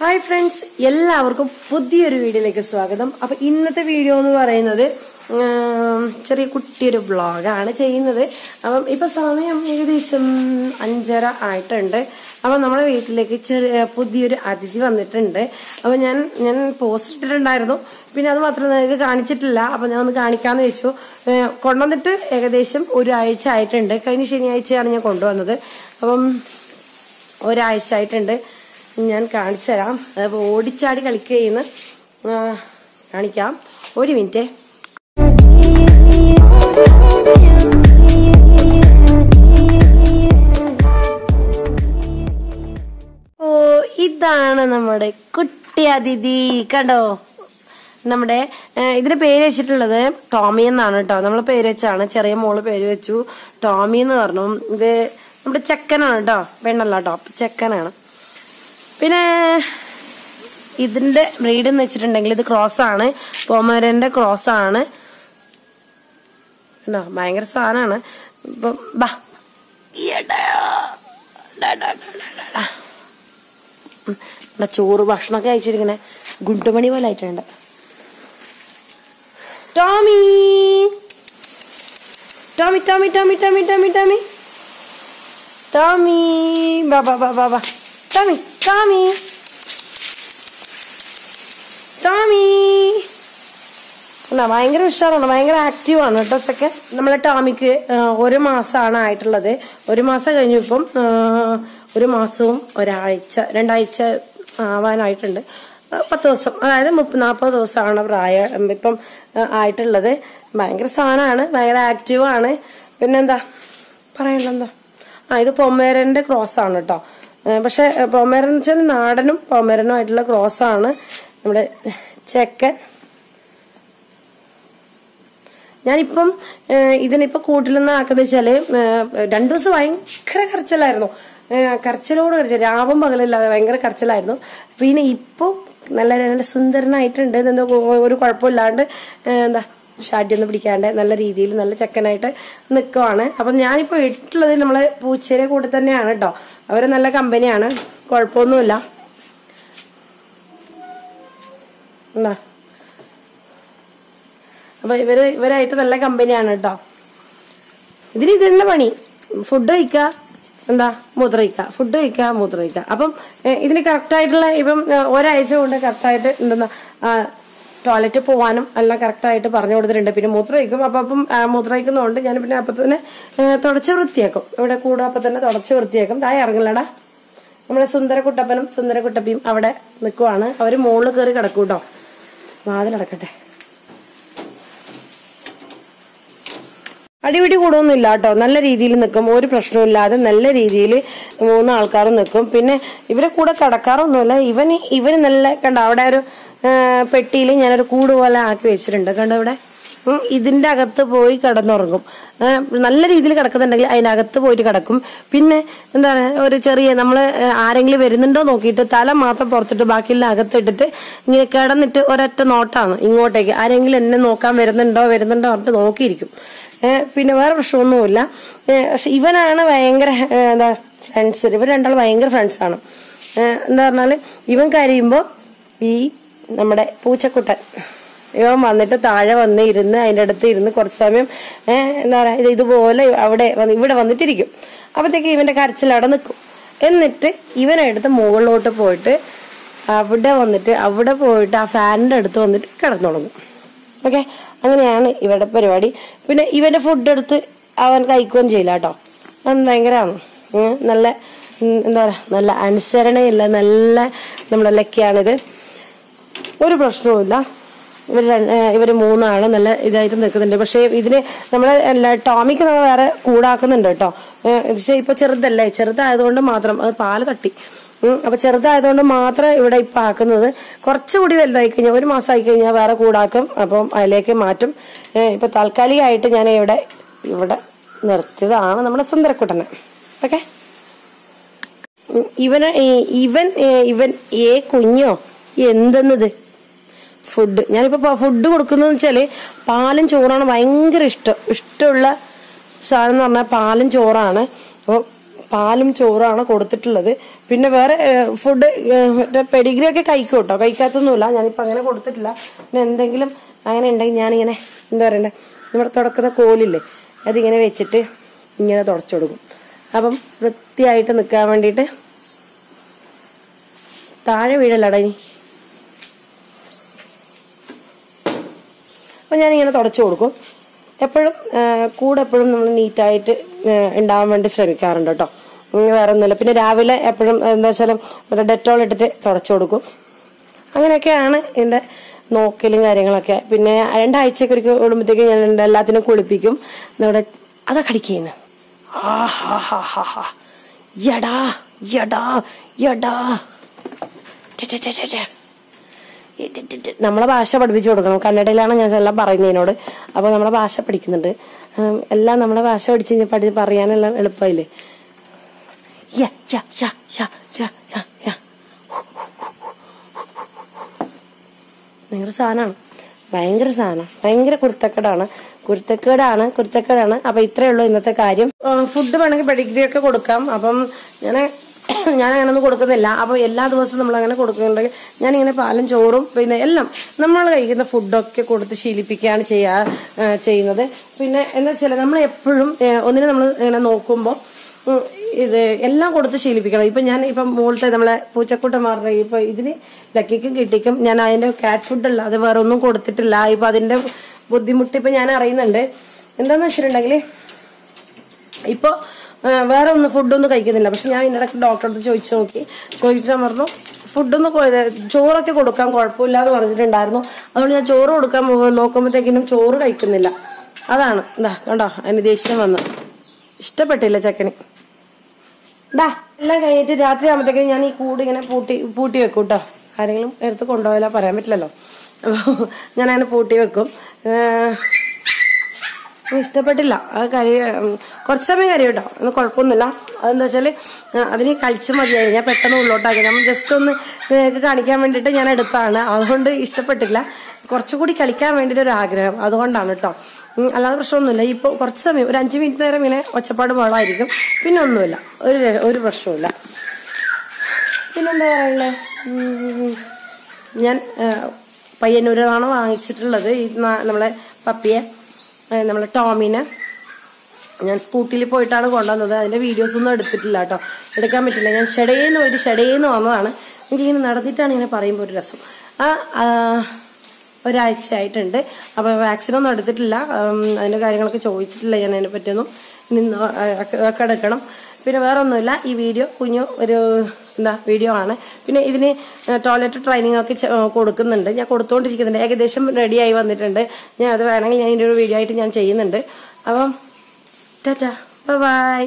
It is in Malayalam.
ഹായ് ഫ്രണ്ട്സ്, എല്ലാവർക്കും പുതിയൊരു വീഡിയോയിലേക്ക് സ്വാഗതം. അപ്പൊ ഇന്നത്തെ വീഡിയോ എന്ന് പറയുന്നത് ചെറിയ കുട്ടിയൊരു വ്ളോഗാണ് ചെയ്യുന്നത്. അപ്പം ഇപ്പൊ സമയം ഏകദേശം 5:30 ആയിട്ടുണ്ട്. അപ്പൊ നമ്മുടെ വീട്ടിലേക്ക് പുതിയൊരു അതിഥി വന്നിട്ടുണ്ട്. അപ്പൊ ഞാൻ പോസ്റ്റ് ഇട്ടിട്ടുണ്ടായിരുന്നു, പിന്നെ അത് മാത്രം നിങ്ങൾക്ക് കാണിച്ചിട്ടില്ല. അപ്പൊ ഞാൻ ഒന്ന് കാണിക്കാന്ന് വെച്ചു. കൊണ്ടുവന്നിട്ട് ഏകദേശം ഒരാഴ്ച ആയിട്ടുണ്ട്. കഴിഞ്ഞ ശനിയാഴ്ചയാണ് ഞാൻ കൊണ്ടുവന്നത്. അപ്പം ഒരാഴ്ച ആയിട്ടുണ്ട്. ഞാൻ കാണിച്ചു തരാം. അപ്പോൾ ഓടിച്ചാടി കളിക്കുകയെന്ന് കാണിക്കാം. ഒരു മിനിറ്റ്. ഓ, ഇതാണ് നമ്മുടെ കുട്ടി അതിഥി. കണ്ടോ? നമ്മുടെ ഇതിന് പേര് വെച്ചിട്ടുള്ളത് ടോമി എന്നാണ് കേട്ടോ. നമ്മൾ പേര് വെച്ചാണ്. ചെറിയ മോള് പേര് വെച്ചു ടോമി എന്ന് പറഞ്ഞു. ഇത് നമ്മുടെ ചെക്കനാണ് കേട്ടോ, പെണ്ണല്ല കേട്ടോ, ചെക്കനാണ്. പിന്നെ ഇതിന്റെ ബ്രീഡ് എന്ന് വെച്ചിട്ടുണ്ടെങ്കിൽ ഇത് ക്രോസ് ആണ്, പോമേറിയന്റെ ക്രോസ് ആണ്. ഭയങ്കര സാധനമാണ്. ചോറ് ഭക്ഷണമൊക്കെ അയച്ചിരിക്കണേ ഗുണ്ടുമണി പോലെ ആയിട്ടുണ്ട്. ടോമി ടോമി ടോമി ടോമി ടോമി ടോമി ടോമി ടോമി ബാബാ ബാബാ ബാ ടോമി ടോമി ടോമി. ഭയങ്കര ഉഷാറാണ്, ഭയങ്കര ആക്റ്റീവ് ആണ് കേട്ടോ ചെക്കൻ. നമ്മളെ ടോമിക്ക് 1 മാസമാണ് ആയിട്ടുള്ളത്. 1 മാസം കഴിഞ്ഞു. ഇപ്പം 1 മാസവും 2 ആഴ്ച ആവാനായിട്ടുണ്ട്. 10 ദിവസം, അതായത് 30-40 ദിവസമാണ് പ്രായം ഇപ്പം ആയിട്ടുള്ളത്. ഭയങ്കര സാധനമാണ്, ഭയങ്കര ആക്റ്റീവ് ആണ്. പിന്നെന്താ പറയണെന്താ, ഇത് പൊമേറിയന്റെ ക്രോസ് ആണ് കേട്ടോ. പക്ഷെ പൊമേറിയൻ വെച്ചാൽ നാടനും പൊമേറിയനും ആയിട്ടുള്ള ക്രോസ് ആണ് നമ്മുടെ ചെക്കൻ. ഞാനിപ്പം ഇതിനിപ്പോ കൂട്ടിലെന്ന് ആക്കുന്ന വെച്ചാല് 2 ദിവസം ഭയങ്കര കരച്ചിലായിരുന്നു. കരച്ചിലോട് കരച്ചിൽ, രാവും പകലില്ലാതെ ഭയങ്കര കരച്ചിലായിരുന്നു. പിന്നെ ഇപ്പൊ നല്ല സുന്ദരനായിട്ടുണ്ട്. എന്തോ ഒരു കുഴപ്പമില്ലാണ്ട് എന്താ ഷാഡിയൊന്നും പിടിക്കാണ്ട് നല്ല രീതിയിൽ നല്ല ചെക്കനായിട്ട് നിൽക്കുവാണ്. അപ്പം ഞാനിപ്പോ ഇട്ടുള്ളത് നമ്മളെ പൂച്ചയുടെ കൂടെ തന്നെയാണ് കേട്ടോ. അവര് നല്ല കമ്പനിയാണ്, കുഴപ്പമൊന്നുമില്ല. എന്താ അപ്പൊ ഇവരായിട്ട് നല്ല കമ്പനിയാണ് കേട്ടോ. ഇതിന് തന്നെ പണി, ഫുഡ് കഴിക്കുക, എന്താ മൂത്രയിക്കുക, ഫുഡ് കഴിക്കുക, മൂത്രയിക്കുക. അപ്പം ഇതിന് കറക്റ്റായിട്ടുള്ള ഇപ്പം ഒരാഴ്ച കൊണ്ട് കറക്റ്റായിട്ട് എന്തെന്നാ ടോയ്ലറ്റ് പോകാനും എല്ലാം കറക്റ്റായിട്ട് പറഞ്ഞു കൊടുത്തിട്ടുണ്ട്. പിന്നെ മൂത്രയിക്കും. അപ്പം മൂത്രയിക്കുന്നതുകൊണ്ട് ഞാൻ പിന്നെ അപ്പം തന്നെ തുടച്ച് വൃത്തിയാക്കും. ഇവിടെ കൂടെ അപ്പം തന്നെ തുടച്ച് വൃത്തിയാക്കും. താഴെ ഇറങ്ങില്ലടാ. നമ്മുടെ സുന്ദരക്കുട്ടപ്പനും സുന്ദരക്കുട്ടപ്പിയും അവിടെ നിൽക്കുവാണ്. അവര് മുകളിൽ കയറി കിടക്കും കേട്ടോ. വാതിലടക്കട്ടെ. അടിപിടി കൂടൊന്നുമില്ല കേട്ടോ. നല്ല രീതിയിൽ നിൽക്കും, ഒരു പ്രശ്നമില്ലാതെ നല്ല രീതിയിൽ 3 ആൾക്കാരും നിൽക്കും. പിന്നെ ഇവരെ കൂടെ കിടക്കാറൊന്നുമില്ല. ഇവന് നല്ല കണ്ടോ, അവിടെ ഒരു പെട്ടിയിൽ ഞാനൊരു കൂട് പോലെ ആക്കി വെച്ചിട്ടുണ്ട്. കണ്ടോ ഇവിടെ. ഇതിന്റെ അകത്ത് പോയി കിടന്നുറങ്ങും. നല്ല രീതിയിൽ കിടക്കുന്നുണ്ടെങ്കിൽ അതിനകത്ത് പോയിട്ട് കിടക്കും. പിന്നെ എന്താണ്, ഒരു ചെറിയ നമ്മള് ആരെങ്കിലും വരുന്നുണ്ടോ നോക്കിയിട്ട് തല മാത്രം പുറത്തിട്ട് ബാക്കിയെല്ലാം അകത്തിട്ടിട്ട് ഇങ്ങനെ കിടന്നിട്ട് ഒരൊറ്റ നോട്ടാണ് ഇങ്ങോട്ടേക്ക്. ആരെങ്കിലും എന്നെ നോക്കാൻ വരുന്നുണ്ടോ പറഞ്ഞിട്ട് നോക്കിയിരിക്കും. പിന്നെ വേറെ പ്രശ്നമൊന്നുമില്ല. പക്ഷെ ഇവനാണ് ഭയങ്കര എന്താ ഫ്രണ്ട്സ്. ഇവർ രണ്ടാളും ഭയങ്കര ഫ്രണ്ട്സാണ്. എന്താ പറഞ്ഞാല് ഇവൻ കരയുമ്പോ ഈ നമ്മുടെ പൂച്ചക്കുട്ടൻ ഇവൻ വന്നിട്ട് താഴെ വന്ന് ഇരുന്ന് അതിൻ്റെ അടുത്ത് ഇരുന്ന് കുറച്ച് സമയം എന്താ പറയാ ഇതുപോലെ ഇവിടെ വന്നിട്ടിരിക്കും. അപ്പത്തേക്ക് ഇവന്റെ കരച്ചിൽ അവിടെ നിൽക്കും. എന്നിട്ട് ഇവനെടുത്ത് മുകളിലോട്ട് പോയിട്ട് അവിടെ പോയിട്ട് ആ ഫാനിന്റെ അടുത്ത് വന്നിട്ട് കിടന്നുറങ്ങും. ഓക്കെ, അങ്ങനെയാണ് ഇവരുടെ പരിപാടി. പിന്നെ ഇവന്റെ ഫുഡ് എടുത്ത് അവൻ കഴിക്കുകയും ചെയ്യില്ല കേട്ടോ. അത് ഭയങ്കരമാണ്. നല്ല എന്താ പറയാ, നല്ല അനുസരണയില്ല, നല്ല നമ്മുടെ ലക്കിയാണിത്. ഒരു പ്രശ്നവുമില്ല. ഇവര് 3 ആളും നല്ല ഇതായിട്ട് നിൽക്കുന്നുണ്ട്. പക്ഷെ ഇതിന് നമ്മളെ ടോമിക്ക് നമ്മൾ വേറെ കൂടാക്കുന്നുണ്ട് കേട്ടോ. ഇപ്പൊ ചെറുതായതുകൊണ്ട് മാത്രം അത് പാല് തട്ടി. അപ്പൊ ചെറുതായതുകൊണ്ട് മാത്രം ഇവിടെ ഇപ്പൊ ആക്കുന്നത്. കുറച്ചുകൂടി വലുതായി കഴിഞ്ഞാൽ 1 മാസം ആയി കഴിഞ്ഞാൽ വേറെ കൂടാക്കും. അപ്പം അതിലേക്ക് മാറ്റും. ഇപ്പൊ താൽക്കാലികമായിട്ട് ഞാൻ ഇവിടെ നിർത്തിയതാണ് നമ്മുടെ സുന്ദരക്കുട്ടനെ. ഓക്കെ, ഇവൻ കുഞ്ഞോ എന്തെന്നത് ഫുഡ്. ഞാനിപ്പോ ഫുഡ് കൊടുക്കുന്നതെന്ന് വെച്ചാല് പാലും ചോറാണ് ഭയങ്കര ഇഷ്ടമുള്ള സാധനം എന്ന് പറഞ്ഞാൽ പാലും ചോറാണ്. അപ്പോൾ പാലും ചോറാണ് കൊടുത്തിട്ടുള്ളത്. പിന്നെ വേറെ ഫുഡ് മറ്റേ പെഡിഗ്രി ഒക്കെ കഴിക്കും കേട്ടോ, കഴിക്കാത്തൊന്നുമില്ല. ഞാനിപ്പോൾ അങ്ങനെ കൊടുത്തിട്ടില്ല. പിന്നെ എന്തെങ്കിലും അങ്ങനെ ഉണ്ടെങ്കിൽ ഞാനിങ്ങനെ എന്താ പറയണ്ടേ, നമ്മുടെ തുടക്കുന്ന കോലില്ലേ അതിങ്ങനെ വെച്ചിട്ട് ഇങ്ങനെ തുടച്ചു കൊടുക്കും. അപ്പം വൃത്തിയായിട്ട് നിൽക്കാൻ വേണ്ടിയിട്ട്. താഴെ വീഴല്ലടാ ഇനി. അപ്പം ഞാനിങ്ങനെ തുടച്ചു കൊടുക്കും. എപ്പോഴും കൂടെ എപ്പോഴും നമ്മൾ നീറ്റായിട്ട് ഉണ്ടാവാൻ വേണ്ടി ശ്രമിക്കാറുണ്ട് കേട്ടോ, വേറെ ഒന്നുമില്ല. പിന്നെ രാവിലെ എപ്പോഴും എന്താ വെച്ചാൽ മറ്റേ ഡെറ്റോൾ ഇട്ടിട്ട് തുടച്ചു കൊടുക്കും. അങ്ങനെയൊക്കെയാണ് എൻ്റെ നോക്കലും കാര്യങ്ങളൊക്കെ. പിന്നെ 2 ആഴ്ചയൊക്കെ ഒരിക്കൽ കൂടുമ്പോഴത്തേക്കും ഞാൻ എല്ലാത്തിനും കുളിപ്പിക്കും. നമ്മുടെ അതാ കടിക്കുന്നു. യടാ യടാ യടാ. നമ്മളെ ഭാഷ പഠിപ്പിച്ചു കൊടുക്കണം. കന്നഡയിലാണ് ഞാൻ എല്ലാം പറയുന്നതിനോട്. അപ്പോൾ നമ്മളെ ഭാഷ പഠിക്കുന്നുണ്ട്. എല്ലാം നമ്മളെ ഭാഷ പഠിച്ച് പറയാനെല്ലാം എളുപ്പമായില്ലേ. ഭയങ്കര സാധനമാണ്, ഭയങ്കര സാധനം, ഭയങ്കര കുരുത്തക്കേടാണ്. അപ്പൊ ഇത്രയേ ഉള്ളൂ ഇന്നത്തെ കാര്യം. ഫുഡ് വേണമെങ്കിൽ പെഡിഗ്രി ഒക്കെ കൊടുക്കാം. അപ്പം ഞാൻ അങ്ങനൊന്നും കൊടുക്കുന്നില്ല. അപ്പോൾ എല്ലാ ദിവസവും നമ്മൾ അങ്ങനെ കൊടുക്കുന്നുണ്ടെങ്കിൽ ഞാനിങ്ങനെ പാലും ചോറും പിന്നെ എല്ലാം നമ്മൾ കഴിക്കുന്ന ഫുഡൊക്കെ കൊടുത്ത് ശീലിപ്പിക്കുകയാണ് ചെയ്യുന്നത്. പിന്നെ എന്താ വെച്ചാൽ നമ്മൾ എപ്പോഴും ഒന്നിനെ നമ്മൾ ഇങ്ങനെ നോക്കുമ്പോൾ ഇത് എല്ലാം കൊടുത്ത് ശീലിപ്പിക്കണം. ഇപ്പം ഞാൻ ഇപ്പം മുകളിലത്തെ നമ്മളെ പൂച്ചക്കൂട്ടന്മാരുടെ ഇപ്പം ഇതിന് ലക്കിക്കും കിട്ടിക്കും ഞാൻ അതിൻ്റെ കാറ്റ് ഫുഡല്ല, അത് വേറെ ഒന്നും കൊടുത്തിട്ടില്ല. ഇപ്പം അതിൻ്റെ ബുദ്ധിമുട്ട് ഇപ്പം ഞാൻ അറിയുന്നുണ്ട്. എന്താണെന്ന് വെച്ചിട്ടുണ്ടെങ്കിൽ ഇപ്പോൾ വേറെ ഫുഡൊന്നും കഴിക്കുന്നില്ല. പക്ഷെ ഞാൻ ഇതിനിടയ്ക്ക് ഡോക്ടറെ അടുത്ത് ചോദിച്ചാൽ പറഞ്ഞു ഫുഡൊന്നും ചോറൊക്കെ കൊടുക്കാൻ കുഴപ്പമില്ല എന്ന് പറഞ്ഞിട്ടുണ്ടായിരുന്നു. അതുകൊണ്ട് ഞാൻ ചോറ് കൊടുക്കാൻ നോക്കുമ്പോഴത്തേക്കിനും ചോറ് കഴിക്കുന്നില്ല. അതാണ് എന്താ കണ്ടോ അതിന് ദേഷ്യം വന്നു. ഇഷ്ടപ്പെട്ടില്ല ചെക്കന്. എല്ലാം കഴിഞ്ഞിട്ട് രാത്രി ആകുമ്പോഴത്തേക്കും ഞാൻ ഈ കൂട് ഇങ്ങനെ പൂട്ടി വെക്കും കേട്ടോ. ആരെങ്കിലും എടുത്ത് കൊണ്ടുപോയാലോ പറയാൻ പറ്റില്ലല്ലോ. അപ്പോൾ ഞാൻ അങ്ങനെ പൂട്ടി വെക്കും. ഇഷ്ടപ്പെട്ടില്ല. അത് കുറച്ച് സമയം കരയും കേട്ടോ, ഒന്നും കുഴപ്പമൊന്നുമില്ല. അതെന്താ വെച്ചാൽ അതിന് കളിച്ച് മതിയായി. ഞാൻ പെട്ടെന്ന് ഉള്ളോട്ടാക്കി. നമ്മൾ ജസ്റ്റ് ഒന്ന് കാണിക്കാൻ വേണ്ടിയിട്ട് ഞാൻ എടുത്താണ്. അതുകൊണ്ട് ഇഷ്ടപ്പെട്ടില്ല. കുറച്ചുകൂടി കളിക്കാൻ വേണ്ടിയിട്ട് ഒരു ആഗ്രഹം, അതുകൊണ്ടാണ് കേട്ടോ. അല്ലാതെ പ്രശ്നമൊന്നുമില്ല. ഇപ്പോൾ കുറച്ച് സമയം ഒരു 5 മിനിറ്റ് നേരം ഇങ്ങനെ ഒച്ചപ്പാട് വേളമായിരിക്കും. പിന്നെ ഒന്നുമില്ല, ഒരു പ്രശ്നമില്ല. പിന്നെന്താ പറയുള്ളത്, ഞാൻ പയ്യന്നൂരാണ് വാങ്ങിച്ചിട്ടുള്ളത് ഈ നമ്മളെ പപ്പിയെ, നമ്മളെ ടോമിനെ. ഞാൻ സ്കൂട്ടിയിൽ പോയിട്ടാണ് കൊണ്ടുവന്നത്. അതിൻ്റെ വീഡിയോസൊന്നും എടുത്തിട്ടില്ല കേട്ടോ, എടുക്കാൻ പറ്റില്ല. ഞാൻ ഷെഡേന്ന് വന്നതാണ്. എനിക്കിങ്ങനെ നടന്നിട്ടാണ് ഇങ്ങനെ പറയുമ്പോൾ ഒരു രസം. ഒരാഴ്ച ആയിട്ടുണ്ട്. അപ്പോൾ വാക്സിനൊന്നും എടുത്തിട്ടില്ല. അതിൻ്റെ കാര്യങ്ങളൊക്കെ ചോദിച്ചിട്ടില്ല ഞാൻ അതിനെ പറ്റിയൊന്നും. ഇനി ഒക്കെ എടുക്കണം. പിന്നെ വേറെ ഒന്നുമില്ല. ഈ വീഡിയോ ഒരു വീഡിയോ ആണ്. പിന്നെ ഇതിന് ടോയ്ലറ്റ് ട്രെയിനിങ് ഒക്കെ കൊടുക്കുന്നുണ്ട്. ഞാൻ കൊടുത്തുകൊണ്ടിരിക്കുന്നുണ്ട്. ഏകദേശം റെഡിയായി വന്നിട്ടുണ്ട്. ഞാൻ അത് വേണമെങ്കിൽ ഞാൻ ഇതിൻ്റെ ഒരു വീഡിയോ ആയിട്ട് ഞാൻ ചെയ്യുന്നുണ്ട്. അപ്പം ടാറ്റാ, ബൈ.